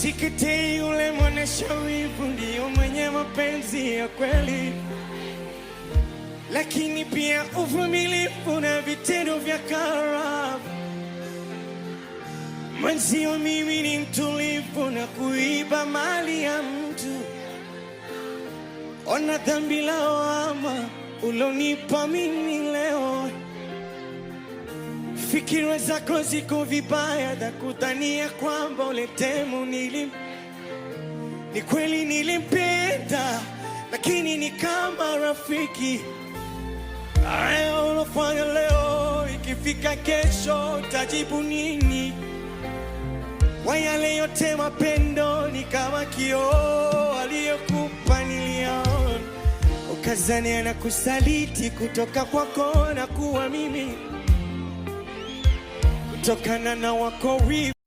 Sikitei yule mwonesha wivu, ndiyo mwenye mapenzi ya kweli, lakini pia uvumilivu na vitendo vya karafu. Mwenzio mimi ni mtulivu na kuiba mali ya mtu. Ona dhambi lawama ulonipa mimi leo. Fikira zako ziko vibaya za kudhania kwamba ule demu ni kweli nilimpenda, lakini ni kama rafiki. Haya unafanya leo, ikifika kesho utajibu nini? Kwa yale yote mapendo ni kama kioo aliyokupa niliona, ukazania na kusaliti kutoka kwako na kuwa mimi, kutokana na wako wivu.